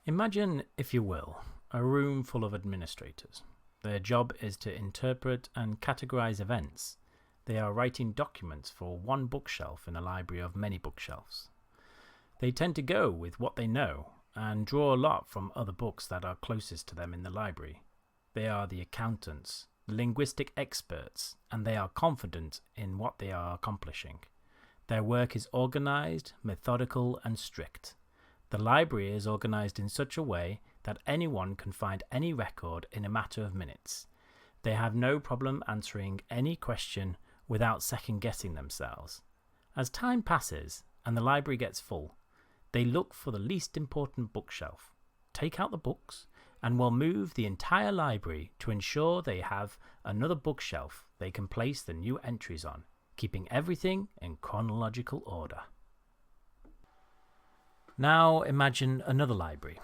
Imagine, if you will, a room full of administrators. Their job is to interpret and categorize events. They are writing documents for one bookshelf in a library of many bookshelves. They tend to go with what they know and draw a lot from other books that are closest to them in the library. They are the accountants, the linguistic experts, and they are confident in what they are accomplishing. Their work is organized, methodical, and strict. The library is organized in such a way that anyone can find any record in a matter of minutes. They have no problem answering any question without second-guessing themselves. As time passes and the library gets full, they look for the least important bookshelf, take out the books, and will move the entire library to ensure they have another bookshelf they can place the new entries on, keeping everything in chronological order. Now imagine another library,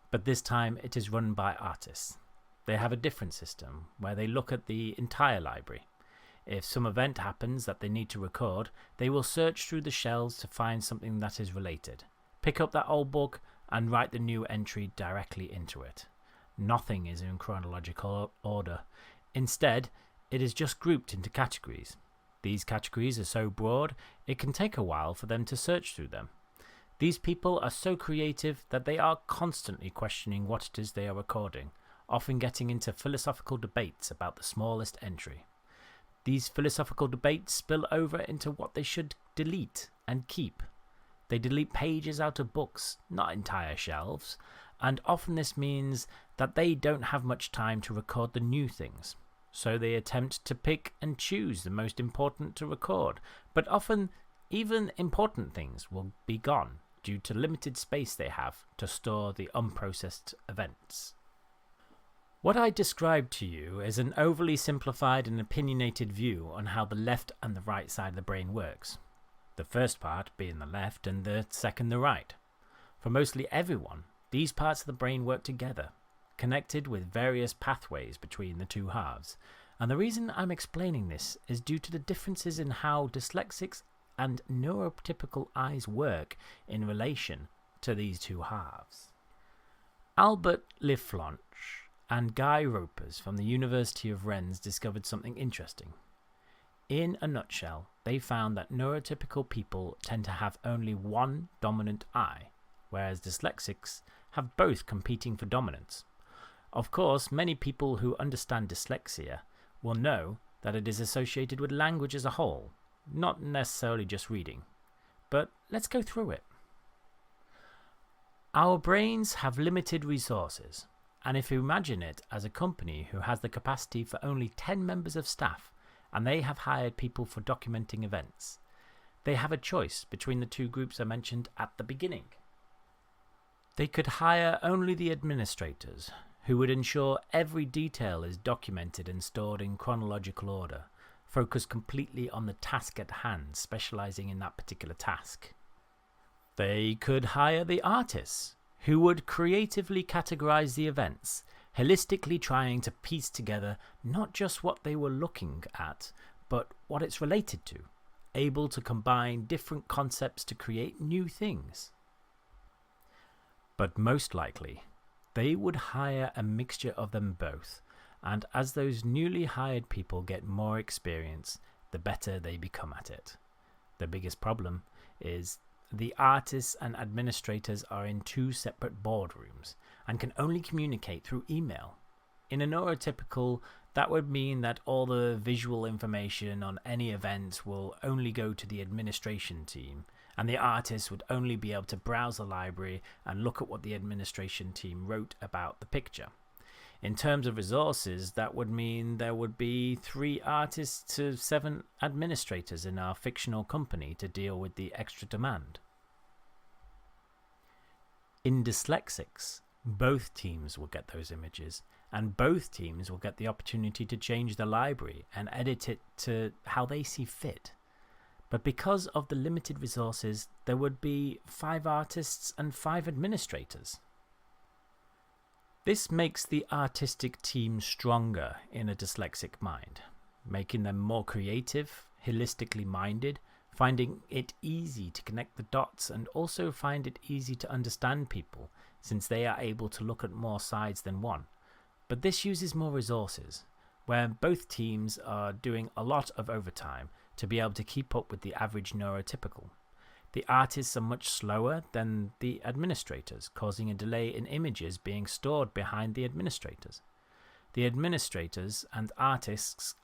but this time it is run by artists. They have a different system where they look at the entire library. If some event happens that they need to record, they will search through the shelves to find something that is related, pick up that old book and write the new entry directly into it. Nothing is in chronological order. Instead, it is just grouped into categories. These categories are so broad, it can take a while for them to search through them. These people are so creative that they are constantly questioning what it is they are recording, often getting into philosophical debates about the smallest entry. These philosophical debates spill over into what they should delete and keep. They delete pages out of books, not entire shelves, and often this means that they don't have much time to record the new things. So they attempt to pick and choose the most important to record, but often even important things will be gone due to limited space they have to store the unprocessed events. What I described to you is an overly simplified and opinionated view on how the left and the right side of the brain works. The first part being the left and the second the right. For mostly everyone, these parts of the brain work together, connected with various pathways between the two halves. And the reason I'm explaining this is due to the differences in how dyslexics and neurotypical eyes work in relation to these two halves. Albert Leflanche and Guy Ropers from the University of Rennes discovered something interesting. In a nutshell, they found that neurotypical people tend to have only one dominant eye, whereas dyslexics have both competing for dominance. Of course, many people who understand dyslexia will know that it is associated with language as a whole, not necessarily just reading. But let's go through it. Our brains have limited resources, and if you imagine it as a company who has the capacity for only 10 members of staff, and they have hired people for documenting events, they have a choice between the two groups I mentioned at the beginning. They could hire only the administrators, who would ensure every detail is documented and stored in chronological order, focus completely on the task at hand, specializing in that particular task. They could hire the artists, who would creatively categorize the events, holistically trying to piece together not just what they were looking at, but what it's related to, able to combine different concepts to create new things. But most likely, they would hire a mixture of them both, and as those newly hired people get more experience, the better they become at it. The biggest problem is the artists and administrators are in two separate boardrooms and can only communicate through email. In a neurotypical, that would mean that all the visual information on any events will only go to the administration team, and the artists would only be able to browse the library and look at what the administration team wrote about the picture. In terms of resources, that would mean there would be 3 artists to 7 administrators in our fictional company to deal with the extra demand. In dyslexics, both teams will get those images, and both teams will get the opportunity to change the library and edit it to how they see fit. But because of the limited resources, there would be 5 artists and 5 administrators. This makes the artistic team stronger in a dyslexic mind, making them more creative, holistically minded, finding it easy to connect the dots and also find it easy to understand people, since they are able to look at more sides than one. But this uses more resources, where both teams are doing a lot of overtime to be able to keep up with the average neurotypical. The artists are much slower than the administrators, causing a delay in images being stored behind the administrators. The administrators and artists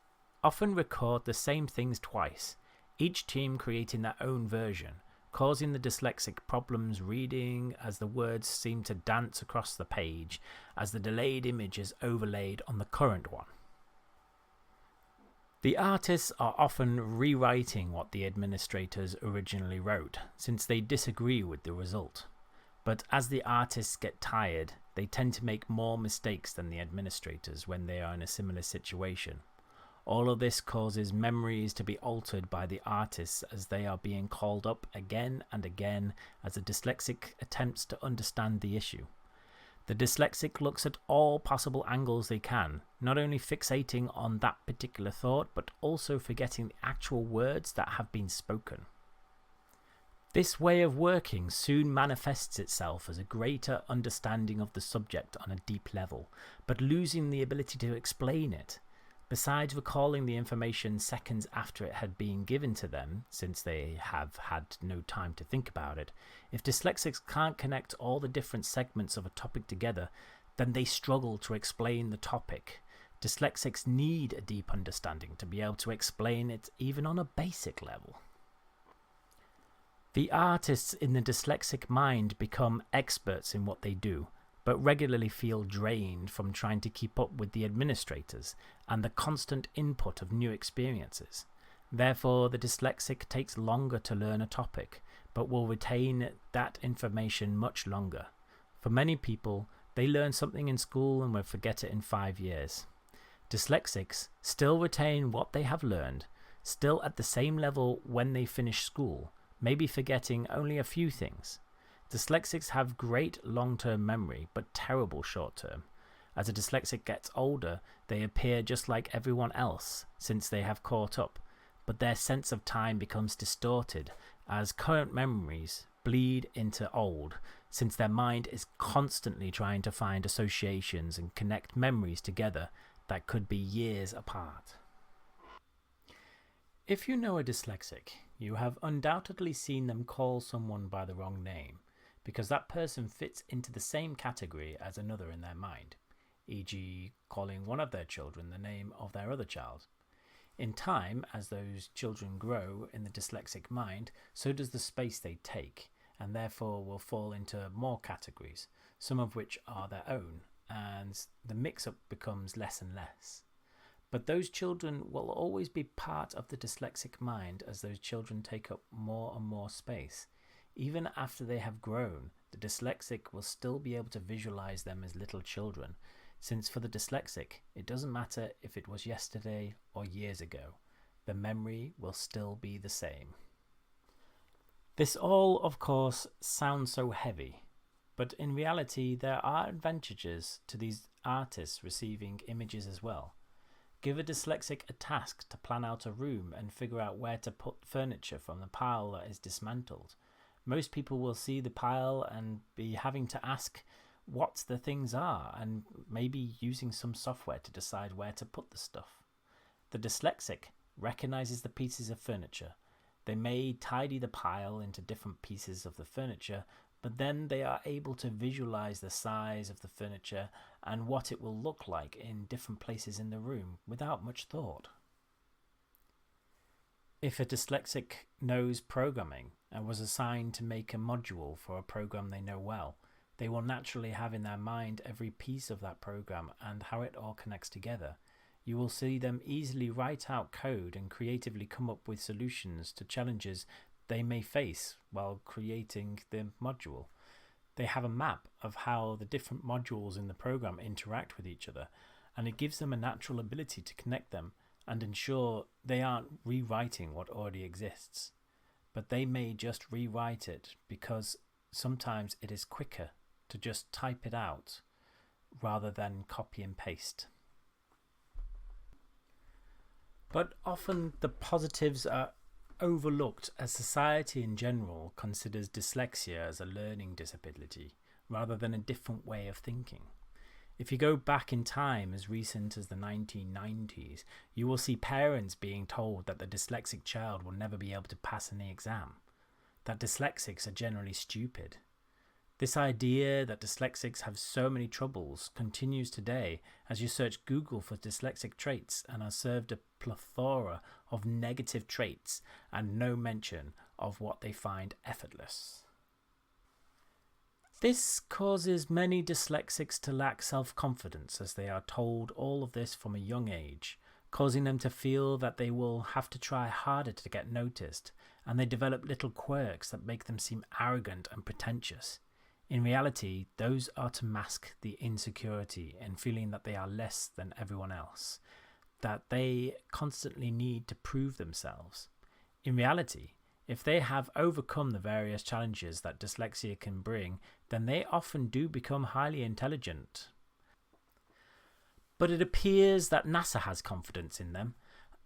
often record the same things twice, each team creating their own version, causing the dyslexic problems reading as the words seem to dance across the page as the delayed image is overlaid on the current one. The artists are often rewriting what the administrators originally wrote, since they disagree with the result. But as the artists get tired, they tend to make more mistakes than the administrators when they are in a similar situation. All of this causes memories to be altered by the artists as they are being called up again and again as the dyslexic attempts to understand the issue. The dyslexic looks at all possible angles they can, not only fixating on that particular thought, but also forgetting the actual words that have been spoken. This way of working soon manifests itself as a greater understanding of the subject on a deep level, but losing the ability to explain it. Besides recalling the information seconds after it had been given to them, since they have had no time to think about it, if dyslexics can't connect all the different segments of a topic together, then they struggle to explain the topic. Dyslexics need a deep understanding to be able to explain it even on a basic level. The artists in the dyslexic mind become experts in what they do, but regularly feel drained from trying to keep up with the administrators and the constant input of new experiences. Therefore, the dyslexic takes longer to learn a topic, but will retain that information much longer. For many people, they learn something in school and will forget it in 5 years. Dyslexics still retain what they have learned, still at the same level when they finish school, maybe forgetting only a few things. Dyslexics have great long-term memory, but terrible short-term. As a dyslexic gets older, they appear just like everyone else, since they have caught up, but their sense of time becomes distorted as current memories bleed into old, since their mind is constantly trying to find associations and connect memories together that could be years apart. If you know a dyslexic, you have undoubtedly seen them call someone by the wrong name, because that person fits into the same category as another in their mind, e.g. calling one of their children the name of their other child. In time, as those children grow in the dyslexic mind, so does the space they take, and therefore will fall into more categories, some of which are their own, and the mix-up becomes less and less. But those children will always be part of the dyslexic mind as those children take up more and more space. Even after they have grown, the dyslexic will still be able to visualize them as little children, since for the dyslexic, it doesn't matter if it was yesterday or years ago. The memory will still be the same. This all, of course, sounds so heavy, but in reality, there are advantages to these artists receiving images as well. Give a dyslexic a task to plan out a room and figure out where to put furniture from the pile that is dismantled. Most people will see the pile and be having to ask what the things are, and maybe using some software to decide where to put the stuff. The dyslexic recognizes the pieces of furniture. They may tidy the pile into different pieces of the furniture, but then they are able to visualize the size of the furniture and what it will look like in different places in the room without much thought. If a dyslexic knows programming and was assigned to make a module for a program they know well, they will naturally have in their mind every piece of that program and how it all connects together. You will see them easily write out code and creatively come up with solutions to challenges they may face while creating the module. They have a map of how the different modules in the program interact with each other, and it gives them a natural ability to connect them and ensure they aren't rewriting what already exists. But they may just rewrite it because sometimes it is quicker to just type it out rather than copy and paste. But often the positives are overlooked as society in general considers dyslexia as a learning disability rather than a different way of thinking. If you go back in time as recent as the 1990s, you will see parents being told that the dyslexic child will never be able to pass any exam, that dyslexics are generally stupid. This idea that dyslexics have so many troubles continues today as you search Google for dyslexic traits and are served a plethora of negative traits and no mention of what they find effortless. This causes many dyslexics to lack self-confidence as they are told all of this from a young age, causing them to feel that they will have to try harder to get noticed, and they develop little quirks that make them seem arrogant and pretentious. In reality, those are to mask the insecurity and feeling that they are less than everyone else, that they constantly need to prove themselves. In reality, if they have overcome the various challenges that dyslexia can bring, then they often do become highly intelligent. But it appears that NASA has confidence in them,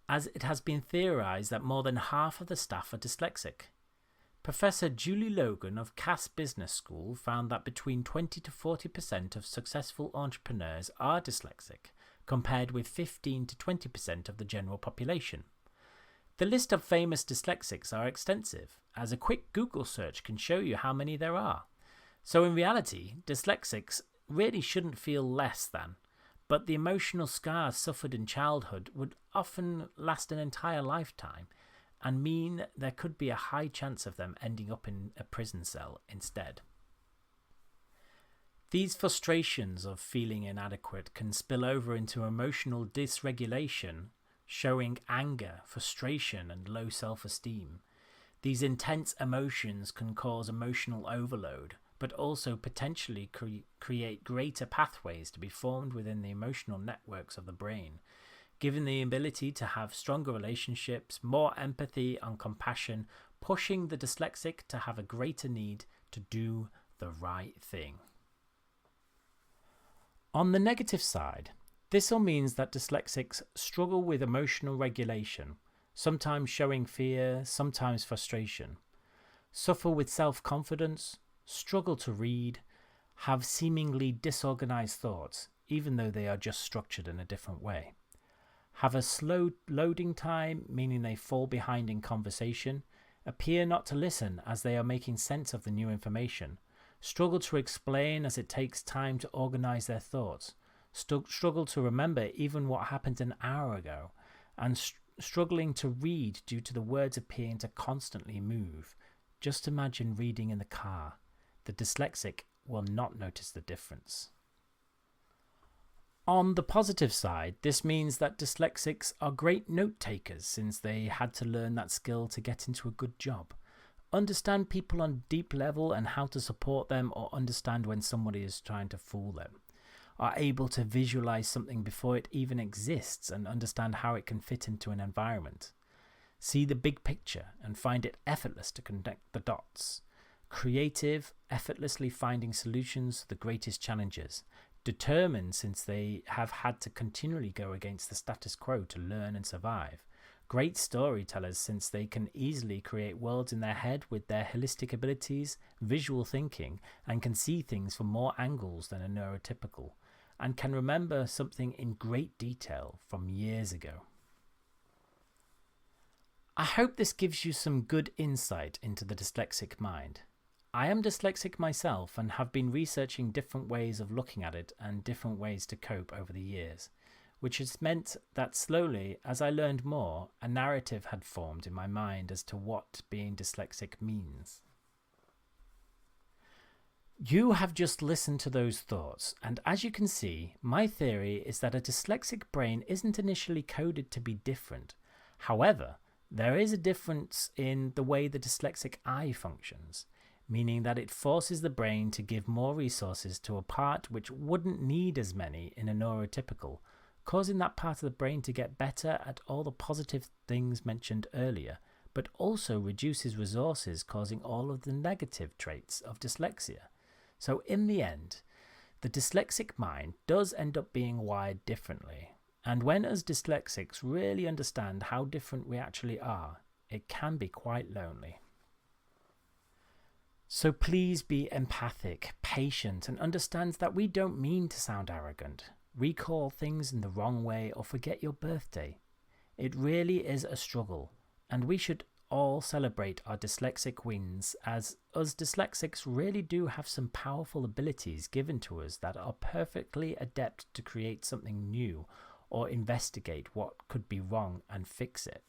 as it has been theorized that more than half of the staff are dyslexic. Professor Julie Logan of Cass Business School found that between 20 to 40% of successful entrepreneurs are dyslexic, compared with 15 to 20% of the general population. The list of famous dyslexics are extensive, as a quick Google search can show you how many there are. So in reality, dyslexics really shouldn't feel less than, but the emotional scars suffered in childhood would often last an entire lifetime and mean there could be a high chance of them ending up in a prison cell instead. These frustrations of feeling inadequate can spill over into emotional dysregulation, showing anger, frustration, and low self-esteem. These intense emotions can cause emotional overload, but also potentially create greater pathways to be formed within the emotional networks of the brain, giving the ability to have stronger relationships, more empathy and compassion, pushing the dyslexic to have a greater need to do the right thing. On the negative side, this all means that dyslexics struggle with emotional regulation, sometimes showing fear, sometimes frustration, suffer with self-confidence, struggle to read, have seemingly disorganized thoughts, even though they are just structured in a different way, have a slow loading time, meaning they fall behind in conversation, appear not to listen as they are making sense of the new information, struggle to explain as it takes time to organize their thoughts, struggle to remember even what happened an hour ago, and struggling to read due to the words appearing to constantly move. Just imagine reading in the car. The dyslexic will not notice the difference. On the positive side, this means that dyslexics are great note takers since they had to learn that skill to get into a good job, understand people on a deep level and how to support them, or understand when somebody is trying to fool them, are able to visualize something before it even exists and understand how it can fit into an environment, see the big picture and find it effortless to connect the dots, creative, effortlessly finding solutions to the greatest challenges, determined since they have had to continually go against the status quo to learn and survive, great storytellers since they can easily create worlds in their head with their holistic abilities, visual thinking, and can see things from more angles than a neurotypical, and can remember something in great detail from years ago. I hope this gives you some good insight into the dyslexic mind. I am dyslexic myself and have been researching different ways of looking at it and different ways to cope over the years, which has meant that slowly, as I learned more, a narrative had formed in my mind as to what being dyslexic means. You have just listened to those thoughts, and as you can see, my theory is that a dyslexic brain isn't initially coded to be different. However, there is a difference in the way the dyslexic eye functions, meaning that it forces the brain to give more resources to a part which wouldn't need as many in a neurotypical, causing that part of the brain to get better at all the positive things mentioned earlier, but also reduces resources causing all of the negative traits of dyslexia. So in the end, the dyslexic mind does end up being wired differently, and when us dyslexics really understand how different we actually are, it can be quite lonely. So please be empathic, patient, and understand that we don't mean to sound arrogant, recall things in the wrong way, or forget your birthday. It really is a struggle, and we should all celebrate our dyslexic wins, as us dyslexics really do have some powerful abilities given to us that are perfectly adept to create something new or investigate what could be wrong and fix it.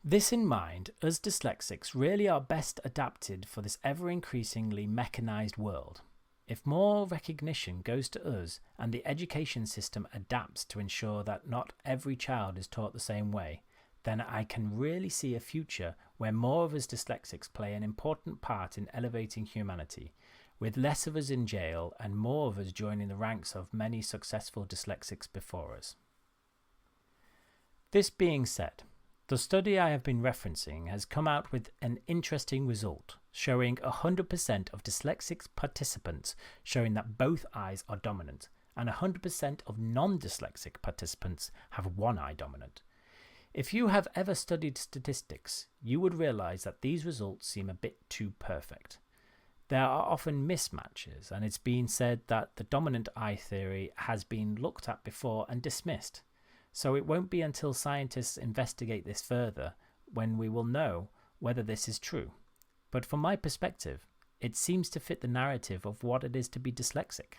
This in mind, us dyslexics really are best adapted for this ever-increasingly mechanised world. If more recognition goes to us and the education system adapts to ensure that not every child is taught the same way, then I can really see a future where more of us dyslexics play an important part in elevating humanity, with less of us in jail and more of us joining the ranks of many successful dyslexics before us. This being said, the study I have been referencing has come out with an interesting result, showing 100% of dyslexic participants showing that both eyes are dominant, and 100% of non-dyslexic participants have one eye dominant. If you have ever studied statistics, you would realize that these results seem a bit too perfect. There are often mismatches, and it's been said that the dominant eye theory has been looked at before and dismissed. So it won't be until scientists investigate this further when we will know whether this is true. But from my perspective, it seems to fit the narrative of what it is to be dyslexic.